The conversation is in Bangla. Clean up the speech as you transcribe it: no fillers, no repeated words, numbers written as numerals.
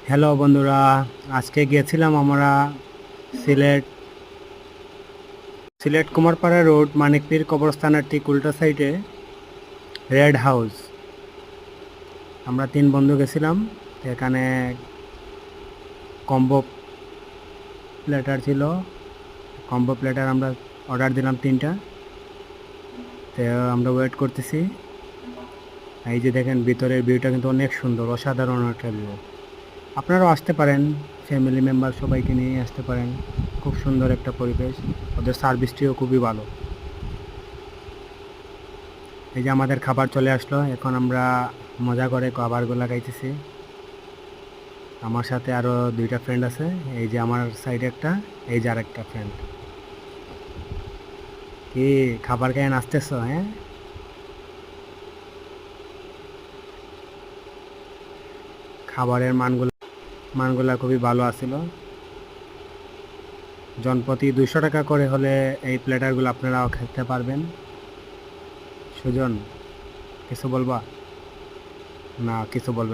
হ্যালো বন্ধুরা, আজকে গিয়েছিলাম আমরা সিলেট সিলেট কুমারপাড়া রোড মানিকপীর কবরস্থানের ঠিক উল্টা সাইডে রেড হাউস। আমরা 3 বন্ধু গেছিলাম। তো এখানে কম্বো প্ল্যাটার ছিল। কম্বো প্ল্যাটার আমরা অর্ডার দিলাম 3টা। তো আমরা ওয়েট করতেছি। এই যে দেখেন ভিতরের ভিউটা কিন্তু অনেক সুন্দর, অসাধারণ একটা ভিউ। আপনারাও আসতে পারেন, ফ্যামিলি মেম্বার সবাইকে নিয়ে আসতে পারেন। খুব সুন্দর একটা পরিবেশ, ওদের সার্ভিসটিও খুবই ভালো। এই যে আমাদের খাবার চলে আসলো, এখন আমরা মজা করে খাবারগুলো খাইতেছি। আমার সাথে আরও 2টা ফ্রেন্ড আছে, এই যে আমার সাইডে একটা, এই যে আরেকটা ফ্রেন্ড। কি খাবার খেয়ে নাচতেছ? হ্যাঁ, খাবারের মানগুলা খুবই ভালো আছিল। জনপ্রতি 200 টাকা করে হলে এই প্লেটারগুলো আপনারাও খেতে পারবেন। সুজন, কিছু বলবা? না, কিছু বলবে না।